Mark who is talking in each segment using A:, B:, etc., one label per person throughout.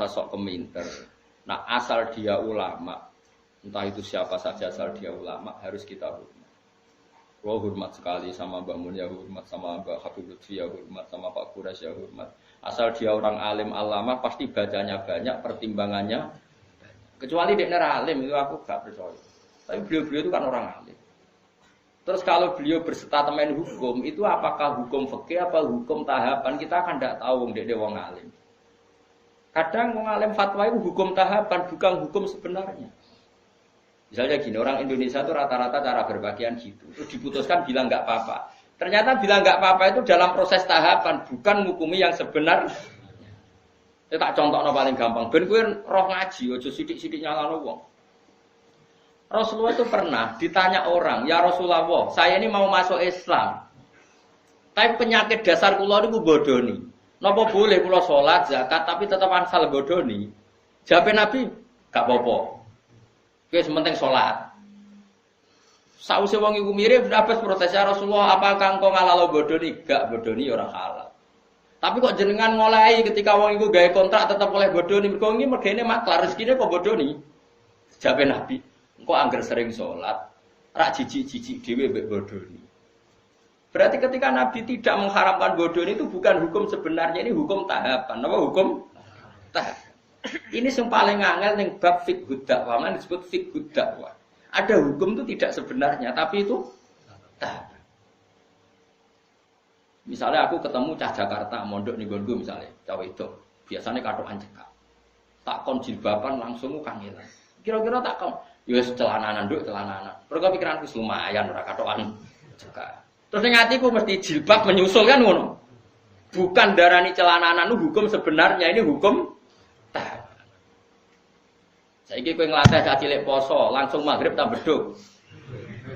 A: usah sok keminter. Nah, asal dia ulama, entah itu siapa saja asal dia ulama harus kita hormat. Gua hormat sekali sama Mbak Mun ya hormat, sama Mbak Habib Lutfi ya hormat, sama Pak Quraisy ya hormat. Asal dia orang alim alama pasti bacanya banyak, pertimbangannya banyak. Kecuali dia alim itu aku gak percaya. Tapi beliau-beliau itu kan orang alim. Terus kalau beliau berstatement hukum, itu apakah hukum fikih apa hukum tahapan, kita kan tidak tahu dia wong alim. Kadang wong alim fatwa itu hukum tahapan, bukan hukum sebenarnya. Misalnya gini, orang Indonesia itu rata-rata cara berpakaian gitu. Terus diputuskan bilang nggak apa-apa. Ternyata bilang nggak apa-apa itu dalam proses tahapan, bukan hukumi yang sebenar. Saya tak contohnya paling gampang. Ben kowe roh ngaji, ojo sidik-sidik nyalano wong. Rasulullah itu pernah ditanya orang, ya Rasulullah, saya ini mau masuk Islam. Tapi penyakit dasar kula niku bodoni. Napa boleh kula salat, zakat tapi tetap ansal bodoni? Jawab Nabi, gak apa-apa. Wis penting salat. Sause wong iku mirip Abbas protes ya Rasulullah, apakah engkau ngalalo bodoni? Gak bodoni ora halal. Tapi kok jenengan ngolehi ketika wong iku gawe kontrak tetap oleh bodoni, mergo iki mergene maklar rezekine kok bodoni. Jawab Nabi, engko angger sering salat, rak jijik-jijik dhewe mbek bodoni. Berarti ketika Nabi tidak mengharamkan bodoni itu bukan hukum sebenarnya, ini hukum tahapan. Apa hukum tahap? Ini yang paling angel ning bab fiqh dakwah, mana disebut fiqh dakwah. Ada hukum itu tidak sebenarnya, tapi itu tahapan. Misalnya aku ketemu cah Jakarta, mondok ning nggonku misalnya, cah wedok, biasanya katokan cekak. Tak kon jilbaban langsung kangelan. Kira-kira tak kon ya wis celananan nduk celananan. Mergo pikiranku lumayan ora katokan cekak. Terus ning atiku mesti jilbab menyusul kan ngono. Bukan darani celananan itu hukum sebenarnya, ini hukum tahapan. Saiki kowe nglatih cah cilik poso, langsung maghrib tak beduk.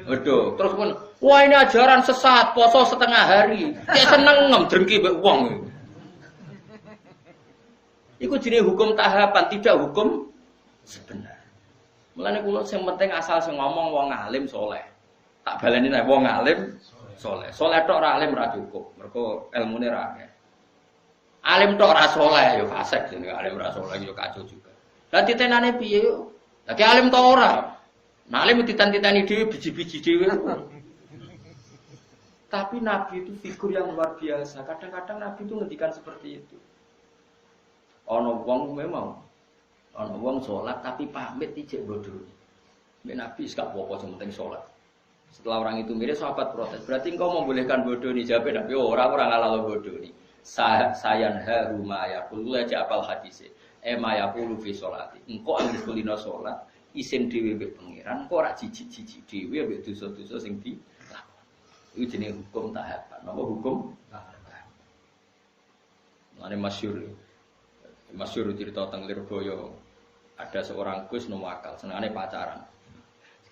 A: Beduk. Terus pun, wah ini ajaran sesat, poso setengah hari. Kayak seneng drengki mbek wong. Iku jenenge hukum tahapan, tidak hukum sebenarnya. Mulane kula sing penting asal sing ngomong wong alim saleh. Tak baleni nek wong alim saleh. Saleh tok ora alim ora cukup. Mergo ilmune ra akeh. Alim tok ora saleh ya fasik jenenge alim ora saleh ya kacau juga. Lah titenane piye yo? Lagi alim tok ora. Nah alim ditan-titani dhewe biji-biji dhewe. Tapi Nabi itu figur yang luar biasa. Kadang-kadang Nabi itu ngendikan seperti itu. Ono wong memang ana wong salat tapi pamit ijek bodoni. Nek Nabi gak apa-apa sing penting salat. Setelah orang itu mirip sahabat protes. Berarti engkau membolehkan bodoni? Jawab Nabi, ora ngalalo bodoni. Sayan haruma yaqulu la ja'al hadise. Ma yaqulu fi sholati. Engkau anggere kulino salat, isin dhewe mbek pangeran, kok ora jijik-jijik dhewe mbek dosa-dosa sing dilakoni. Iku jenenge hukum tahapan. Napa hukum tahapan? Mane masyhur cerita teng Lirboyo. Ada seorang Gus Nuwakal, senengane pacaran.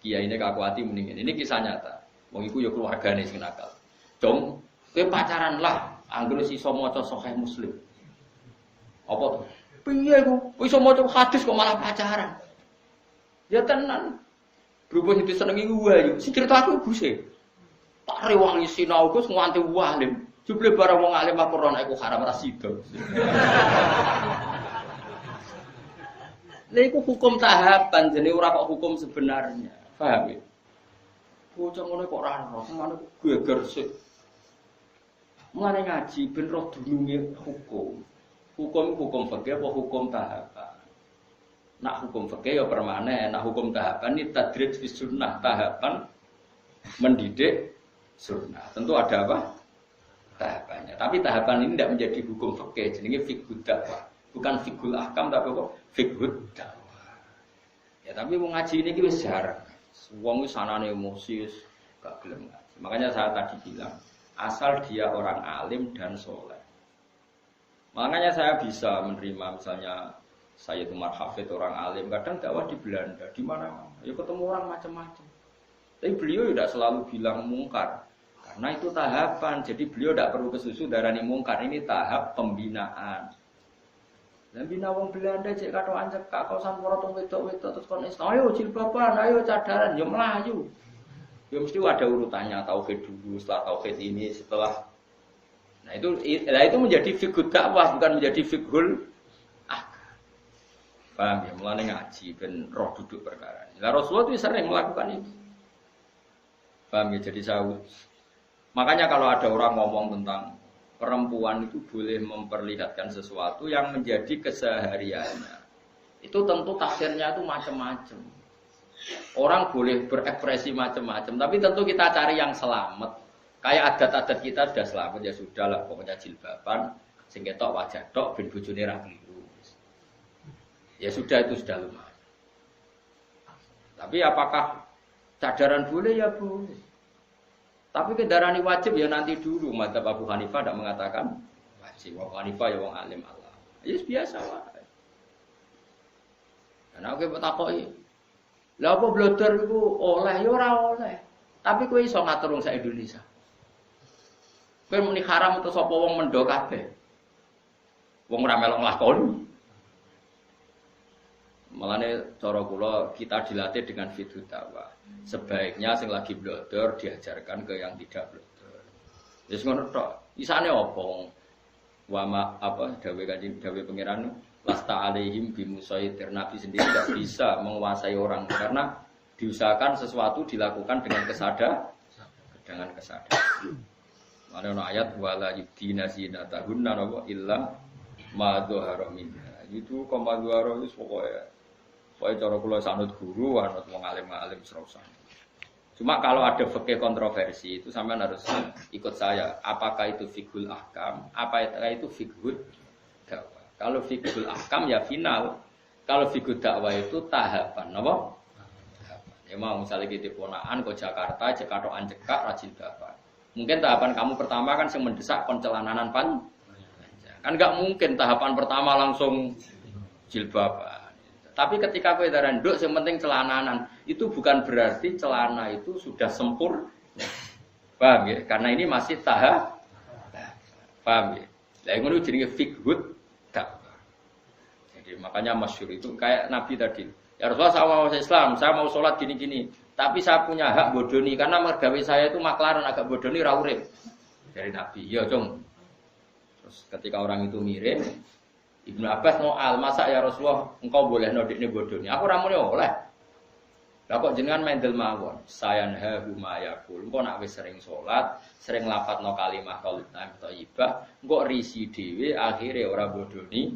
A: Kiai ini kakuati mendingin. Ini kisah nyata. Wong iku ya keluargane sing nakal. Dong, kowe pacaran lah, anggere iso maca Sahih Muslim. Apa to? Piye iku? Iso maca hadis kok malah pacaran. Ya tenan. Berhubung itu senengi wae. Si cerita aku Guse. Tak rewangi sinau Gus nganti walim. Jebule barang wong alim Al-Qur'an iku haram ra sida. Lha iku hukum tahapan jenenge ora kok hukum sebenarnya. Paham ya? Bocah ngono kok ora ero, ngono geger sik. Mulane ngaji ben roh dununge hukum. Hukum fikih apa hukum tahapan? Nak hukum fikih ya permanen, nak hukum tahapan ini tadrij fi sunnah, tahapan mendidik sunnah. Tentu ada apa? Tahapannya. Tapi tahapan ini tidak menjadi hukum fikih, jenenge fiqh dakwah. Bukan fiqhul ahkam tapi apa? Fiqh dakwah. Ya tapi wong ngaji ini wis jarang. Wong wis sanane emosi gak gelem ngaji. Makanya saya tadi bilang, asal dia orang alim dan soleh. Makanya saya bisa menerima misalnya Sayyid Umar Hafid orang alim, kadang dakwah di Belanda, di mana-mana. Ya ketemu orang macam-macam. Tapi beliau tidak selalu bilang mungkar. Karena itu tahapan, jadi beliau tidak perlu kesusu darani mungkar. Ini tahap pembinaan. Dan bina wong Belanda cek katokan cekak kau sampura tong wedok-wedok terus kon Islam. Ayo jilbaban, ayo cadaran, yo melayu. Ya mesti ada urutannya, tauhid dulu, setelah tauhid ini, setelah. Nah itu menjadi fiqh dakwah bukan menjadi fiqhul ahkam. Paham ya? Mulane ngaji ben roh duduk perkara. Lah Rasulullah itu sering melakukan itu. Paham ya? Jadi makanya kalau ada orang ngomong tentang perempuan itu boleh memperlihatkan sesuatu yang menjadi kesehariannya. Itu tentu tafsirnya itu macam-macam. Orang boleh berekspresi macam-macam, tapi tentu kita cari yang selamat. Kayak adat-adat kita sudah selamat ya sudahlah, pokoknya jilbaban, sing ketok wajah tok ben bojone ra kliru. Ya sudah itu sudah lumayan. Tapi apakah cadaran boleh ya boleh. Tapi kendaraan wajib ya nanti dulu. Madzhab Abu Hanifah tidak mengatakan wajib. Abu Hanifah ya wong alim Allah. Ya biasa wae. Karena aku takoki. Lah apa blodor iku oleh ya ora oleh. Tapi kowe iso ngatur wong sak Indonesia. Kowe muni haram utawa sapa wong mendo kabeh. Wong ora melok nglakoni. Malane cara kula kita dilatih dengan fiqh dakwah. Sebaiknya sing lagi blodor diajarkan ke yang tidak blodor. Wis ngono tok. Isane opo? Wama apa dawe kanjeng dawe pangeran lasta alaihim bimusaitir. Nabi sendiri tidak bisa menguasai orang karena diusahakan sesuatu dilakukan dengan kesadaran. Ada ayat wala yudina zinatahunna illa ma dzahara minha. Itu koma dzahara wis pokoke cara kula sanut guru, anut wong alim-alim serausan. Cuma kalau ada fikih kontroversi itu sampean harus ikut saya. Apakah itu fiqhul ahkam? Apakah itu fiqhul dakwah? Kalau fiqhul ahkam ya final. Kalau fiqhul dakwah itu tahapan, napa? Tahapan. Ya mau misalnya kita ponaan ke Jakarta, cekatokan cekak rajin dapat. Mungkin tahapan kamu pertama kan yang mendesak koncelananan pan. Kan enggak mungkin tahapan pertama langsung jilbaban. Tapi ketika kowe darah nduk yang penting celananan, itu bukan berarti celana itu sudah sempurna. Paham ya? Karena ini masih tahap. Paham ya? Lah ngono jenenge fiqhud dakwah. Jadi makanya masyhur itu kayak Nabi tadi. Ya Rasulullah saya mau Islam, saya mau sholat gini-gini. Tapi saya punya hak bodoni karena mergawe saya itu maklaran agak bodoni ra urip. Dari Nabi. Ya, Cung. Terus ketika orang itu mirim, Ibnu Abbas ngoal, masa ya Rasulullah engkau boleh nodikne bodoni. Aku ra muni oleh. Lah kok jenengan mendel mawon. Sayanhahu ma yaqul. Engko nak wis sering salat, sering lapatno kalimah thayyibah, engko risi dhewe akhire ora bodoni